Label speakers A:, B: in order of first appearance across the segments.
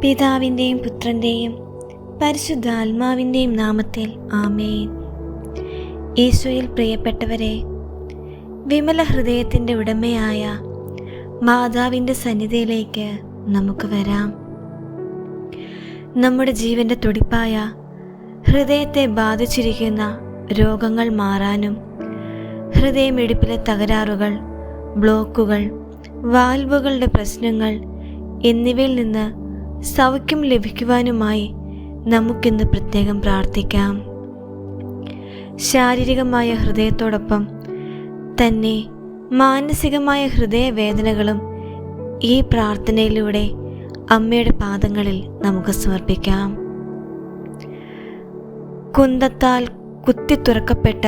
A: പിതാവിൻ്റെയും പുത്രൻ്റെയും പരിശുദ്ധാത്മാവിൻ്റെയും നാമത്തിൽ ആമേൻ. ഈശോയിൽ പ്രിയപ്പെട്ടവരെ, വിമല ഹൃദയത്തിൻ്റെ ഉടമയായ മാതാവിൻ്റെ സന്നിധിയിലേക്ക് നമുക്ക് വരാം. നമ്മുടെ ജീവൻ്റെ തുടിപ്പായ ഹൃദയത്തെ ബാധിച്ചിരിക്കുന്ന രോഗങ്ങൾ മാറാനും, ഹൃദയമിടിപ്പിലെ തകരാറുകൾ, ബ്ലോക്കുകൾ, വാൽവുകളുടെ പ്രശ്നങ്ങൾ എന്നിവയിൽ നിന്ന് സൗഖ്യം ലഭിക്കുവാനുമായി നമുക്കിന്ന് പ്രത്യേകം പ്രാർത്ഥിക്കാം. ശാരീരികമായ ഹൃദയത്തോടൊപ്പം തന്നെ മാനസികമായ ഹൃദയവേദനകളും ഈ പ്രാർത്ഥനയിലൂടെ അമ്മയുടെ പാദങ്ങളിൽ നമുക്ക് സമർപ്പിക്കാം. കുന്തത്താൽ കുത്തി തുറക്കപ്പെട്ട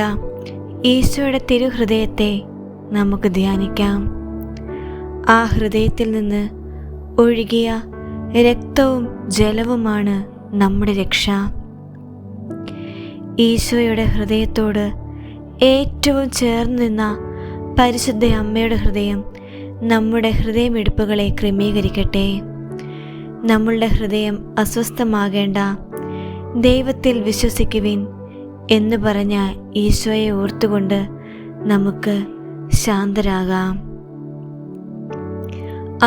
A: ഈശോയുടെ തിരുഹൃദയത്തെ നമുക്ക് ധ്യാനിക്കാം. ആ ഹൃദയത്തിൽ നിന്ന് ഒഴുകിയ രക്തവും ജലവുമാണ് നമ്മുടെ രക്ഷ. ഈശോയുടെ ഹൃദയത്തോട് ഏറ്റവും ചേർന്ന് നിന്ന പരിശുദ്ധ അമ്മയുടെ ഹൃദയം നമ്മുടെ ഹൃദയമിടിപ്പുകളെ ക്രമീകരിക്കട്ടെ. നമ്മളുടെ ഹൃദയം അസ്വസ്ഥമാകേണ്ട, ദൈവത്തിൽ വിശ്വസിക്കുവിൻ എന്ന് പറഞ്ഞ ഈശോയെ ഓർത്തുകൊണ്ട് നമുക്ക് ശാന്തരാകാം.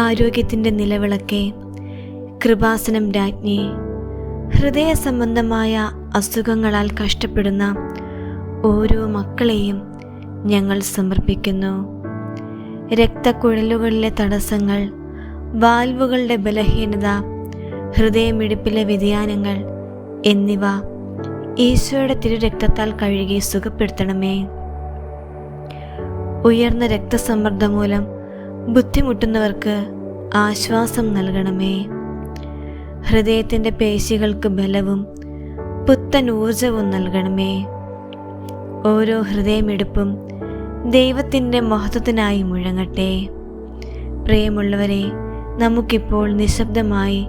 A: ആരോഗ്യത്തിൻ്റെ നിലവിളക്കെ, കൃപാസനം രാജ്ഞി, ഹൃദയ സംബന്ധമായ അസുഖങ്ങളാൽ കഷ്ടപ്പെടുന്ന ഓരോ മക്കളെയും ഞങ്ങൾ സമർപ്പിക്കുന്നു. രക്തക്കുഴലുകളിലെ തടസ്സങ്ങൾ, വാൽവുകളുടെ ബലഹീനത, ഹൃദയമിടിപ്പിലെ വ്യതിയാനങ്ങൾ എന്നിവ ഈശോയുടെ തിരുരക്തത്താൽ കഴുകി സുഖപ്പെടുത്തണമേ. ഉയർന്ന രക്തസമ്മർദ്ദം മൂലം ബുദ്ധിമുട്ടുന്നവർക്ക് ആശ്വാസം നൽകണമേ. ഹൃദയത്തിൻ്റെ പേശികൾക്ക് ബലവും പുത്തൻ ഊർജവും നൽകണമേ. ഓരോ ഹൃദയമിടിപ്പും ദൈവത്തിൻ്റെ മഹത്വത്തിനായി മുഴങ്ങട്ടെ. പ്രിയമുള്ളവരെ, നമുക്കിപ്പോൾ നിശബ്ദമായി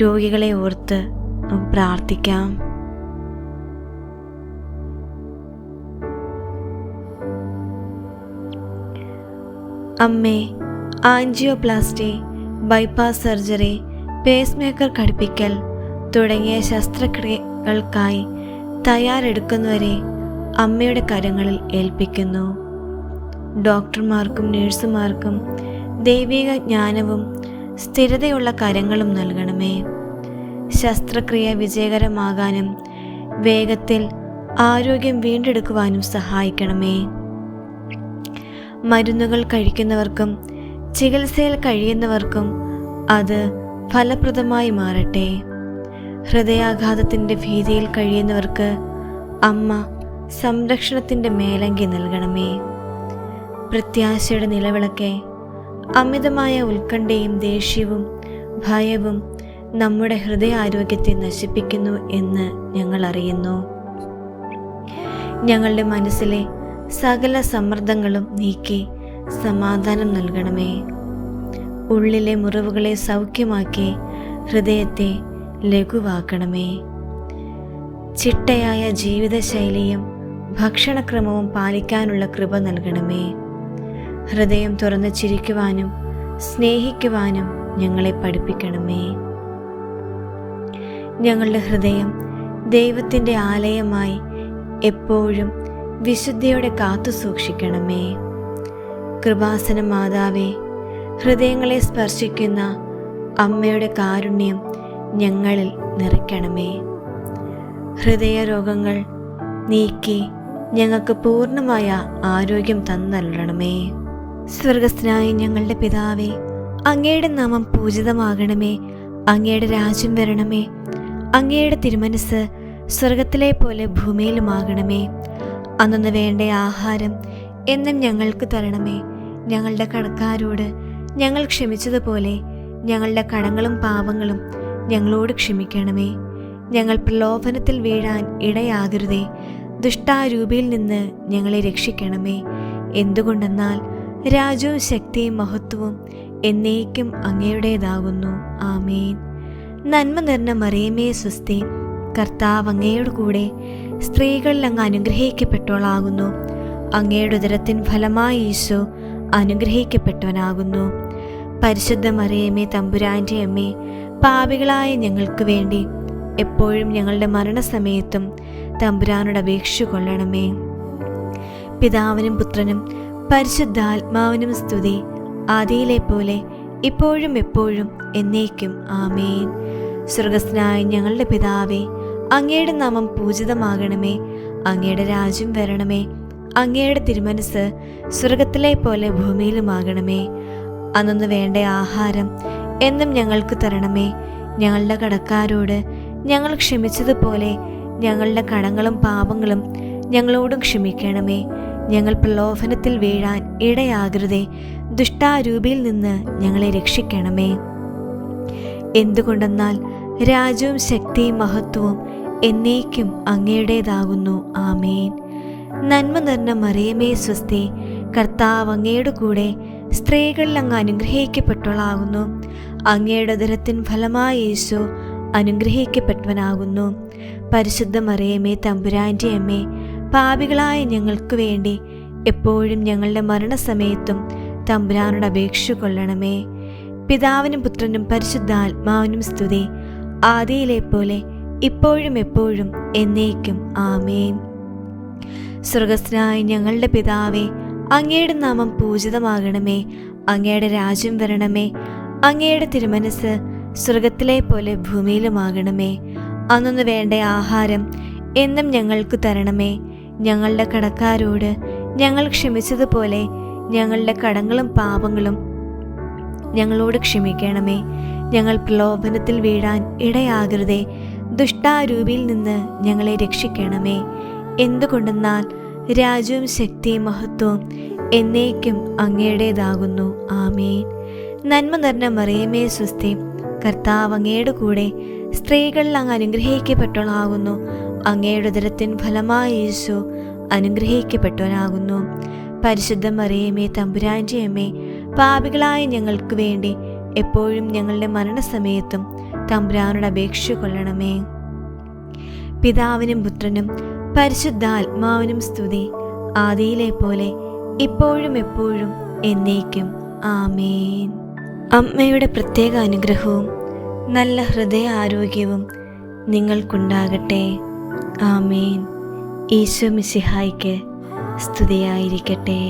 A: രോഗികളെ ഓർത്ത് പ്രാർത്ഥിക്കാം. അമ്മേ, angioplasty, bypass surgery, pacemaker ഘടിപ്പിക്കൽ തുടങ്ങിയ ശസ്ത്രക്രിയകൾക്കായി തയ്യാറെടുക്കുന്നവരെ അമ്മയുടെ കരങ്ങളിൽ ഏൽപ്പിക്കുന്നു. ഡോക്ടർമാർക്കും നഴ്സുമാർക്കും ദൈവിക ജ്ഞാനവും സ്ഥിരതയുള്ള കരങ്ങളും നൽകണമേ. ശസ്ത്രക്രിയ വിജയകരമാകാനും വേഗത്തിൽ ആരോഗ്യം വീണ്ടെടുക്കുവാനും സഹായിക്കണമേ. മരുന്നുകൾ കഴിക്കുന്നവർക്കും ചികിത്സയിൽ കഴിയുന്നവർക്കും അത് ഫലപ്രദമായി മാറട്ടെ. ഹൃദയാഘാതത്തിൻ്റെ ഭീതിയിൽ കഴിയുന്നവർക്ക് അമ്മ സംരക്ഷണത്തിൻ്റെ മേലങ്കി നൽകണമേ. പ്രത്യാശയുടെ നിലവിളക്കെ, അമിതമായ ഉത്കണ്ഠയും ദേഷ്യവും ഭയവും നമ്മുടെ ഹൃദയാരോഗ്യത്തെ നശിപ്പിക്കുന്നു എന്ന് ഞങ്ങൾ അറിയുന്നു. ഞങ്ങളുടെ മനസ്സിലെ സകല സമ്മർദ്ദങ്ങളും നീക്കി സമാധാനം നൽകണമേ. ഉള്ളിലെ മുറിവുകളെ സൗഖ്യമാക്കി ഹൃദയത്തെ ലഘുവാക്കണമേ. ചിട്ടയായ ജീവിതശൈലിയും ഭക്ഷണക്രമവും പാലിക്കാനുള്ള കൃപ നൽകണമേ. ഹൃദയം തുറന്ന് ചിരിക്കുവാനും സ്നേഹിക്കുവാനും ഞങ്ങളെ പഠിപ്പിക്കണമേ. ഞങ്ങളുടെ ഹൃദയം ദൈവത്തിൻ്റെ ആലയമായി എപ്പോഴും വിശുദ്ധിയോടെ കാത്തു സൂക്ഷിക്കണമേ. കൃപാസന മാതാവേ, ഹൃദയങ്ങളെ സ്പർശിക്കുന്ന അമ്മയുടെ കാരുണ്യം ഞങ്ങളിൽ നിറയ്ക്കണമേ. ഹൃദയരോഗങ്ങൾ നീക്കി ഞങ്ങൾക്ക് പൂർണ്ണമായ ആരോഗ്യം തന്നരുളണമേ. സ്വർഗസ്ഥനായ ഞങ്ങളുടെ പിതാവേ, അങ്ങയുടെ നാമം പൂജിതമാകണമേ. അങ്ങയുടെ രാജ്യം വരണമേ. അങ്ങയുടെ തിരുമനസ് സ്വർഗത്തിലെ പോലെ ഭൂമിയിലുമാകണമേ. അന്നു വേണ്ട ആഹാരം എന്നും ഞങ്ങൾക്ക് തരണമേ. ഞങ്ങളുടെ കടക്കാരോട് ഞങ്ങൾ ക്ഷമിച്ചതുപോലെ ഞങ്ങളുടെ കടങ്ങളും പാപങ്ങളും ഞങ്ങളോട് ക്ഷമിക്കണമേ. ഞങ്ങൾ പ്രലോഭനത്തിൽ വീഴാൻ ഇടയാകരുതേ. ദുഷ്ടാരൂപിയിൽ നിന്ന് ഞങ്ങളെ രക്ഷിക്കണമേ. എന്തുകൊണ്ടെന്നാൽ രാജ്യവും ശക്തിയും മഹത്വവും എന്നേക്കും അങ്ങയുടേതാകുന്നു. ആമേൻ. നന്മ നിറഞ്ഞ മറിയമേ സ്വസ്തി, കർത്താവ് അങ്ങയോട് കൂടെ സ്ത്രീകളിൽ അങ്ങ് അനുഗ്രഹിക്കപ്പെട്ടവളാകുന്നു. അങ്ങയുടെ ഉദരത്തിൻ ഫലമായി ഈശോ അനുഗ്രഹിക്കപ്പെട്ടവനാകുന്നു. പരിശുദ്ധ മറിയമേ തമ്പുരാൻ്റെ അമ്മേ, പാപികളായ ഞങ്ങൾക്ക് വേണ്ടി എപ്പോഴും ഞങ്ങളുടെ മരണസമയത്തും തമ്പുരാനോട് അപേക്ഷ കൊള്ളണമേ. പിതാവിനും പുത്രനും പരിശുദ്ധാത്മാവിനും സ്തുതി, ആദിയിലെ പോലെ ഇപ്പോഴും എപ്പോഴും എന്നേക്കും ആമേൻ. സ്വർഗസ്ഥനായ ഞങ്ങളുടെ പിതാവേ, അങ്ങയുടെ നാമം പൂജിതമാകണമേ. അങ്ങയുടെ രാജ്യം വരണമേ. അങ്ങയുടെ തിരുമനസ് സ്വർഗത്തിലെ പോലെ ഭൂമിയിലുമാകണമേ. അന്നു വേണ്ട ആഹാരം എന്നും ഞങ്ങൾക്ക് തരണമേ. ഞങ്ങളുടെ കടക്കാരോട് ഞങ്ങൾ ക്ഷമിച്ചതുപോലെ ഞങ്ങളുടെ കടങ്ങളും പാപങ്ങളും ഞങ്ങളോടും ക്ഷമിക്കണമേ. ഞങ്ങൾ പ്രലോഭനത്തിൽ വീഴാൻ ഇടയാകരുതേ. ദുഷ്ടാരൂപിയിൽ നിന്ന് ഞങ്ങളെ രക്ഷിക്കണമേ. എന്തുകൊണ്ടെന്നാൽ രാജ്യവും ശക്തിയും മഹത്വവും എന്നേക്കും അങ്ങയുടേതാകുന്നു. ആമേൻ. നന്മ നിറഞ്ഞ മറിയമേ സ്വസ്തി, കർത്താവ് അങ്ങയുടെ കൂടെ സ്ത്രീകളിൽ അങ്ങ് അനുഗ്രഹിക്കപ്പെട്ടവളാകുന്നു. അങ്ങയുടെ ഉദരത്തിൻ ഫലമായ യേശു അനുഗ്രഹിക്കപ്പെട്ടവനാകുന്നു. പരിശുദ്ധ മറിയമേ, തമ്പുരാൻ്റെ അമ്മേ, പാപികളായ ഞങ്ങൾക്ക് വേണ്ടി എപ്പോഴും ഞങ്ങളുടെ മരണസമയത്തും തമ്പുരാനോട് അപേക്ഷ കൊള്ളണമേ. പിതാവിനും പുത്രനും പരിശുദ്ധാത്മാവിനും സ്തുതി, ആദിയിലെ പോലെ ഇപ്പോഴും എപ്പോഴും എന്നേക്കും ആമേൻ. സ്വർഗസ്ഥനായ ഞങ്ങളുടെ പിതാവേ, അങ്ങയുടെ നാമം പൂജിതമാകണമേ. അങ്ങയുടെ രാജ്യം വരണമേ. അങ്ങയുടെ തിരുമനസ് സ്വർഗത്തിലെ പോലെ ഭൂമിയിലുമാകണമേ. അന്നു വേണ്ട ആഹാരം എന്നും ഞങ്ങൾക്ക് തരണമേ. ഞങ്ങളുടെ കടക്കാരോട് ഞങ്ങൾ ക്ഷമിച്ചതുപോലെ ഞങ്ങളുടെ കടങ്ങളും പാപങ്ങളും ഞങ്ങളോട് ക്ഷമിക്കണമേ. ഞങ്ങൾ പ്രലോഭനത്തിൽ വീഴാൻ ഇടയാകരുതേ. ദുഷ്ടാരൂപിയിൽ നിന്ന് ഞങ്ങളെ രക്ഷിക്കണമേ. എന്തുകൊണ്ടെന്നാൽ രാജ്യവും ശക്തിയും മഹത്വവും എന്നേക്കും അങ്ങയുടേതാകുന്നു. ആമേൻ. നന്മ നിറഞ്ഞ മറിയമേ സ്വസ്തി, കർത്താവ് അങ്ങയുടെ കൂടെ സ്ത്രീകളിൽ അങ്ങ് അനുഗ്രഹിക്കപ്പെട്ടവളാകുന്നു. അങ്ങയുടെ ഉദരത്തിൻ ഫലമായ യേശു അനുഗ്രഹിക്കപ്പെട്ടവനാകുന്നു. പരിശുദ്ധ മറിയമേ, തമ്പുരാൻ്റെ അമ്മേ, പാപികളായ ഞങ്ങൾക്ക് വേണ്ടി എപ്പോഴും ഞങ്ങളുടെ മരണസമയത്തും തമ്പുരാനോട് അപേക്ഷ കൊള്ളണമേ. പിതാവിനും പുത്രനും പരിശുദ്ധാത്മാവിനും സ്തുതി, ആദിയിലെ പോലെ ഇപ്പോഴും എപ്പോഴും എന്നേക്കും ആമേൻ. അമ്മയുടെ പ്രത്യേക അനുഗ്രഹവും നല്ല ഹൃദയ ആരോഗ്യവും നിങ്ങൾക്കുണ്ടാകട്ടെ. ആമേൻ. ഈശോ മിശിഹായ്ക്ക് സ്തുതിയായിരിക്കട്ടെ.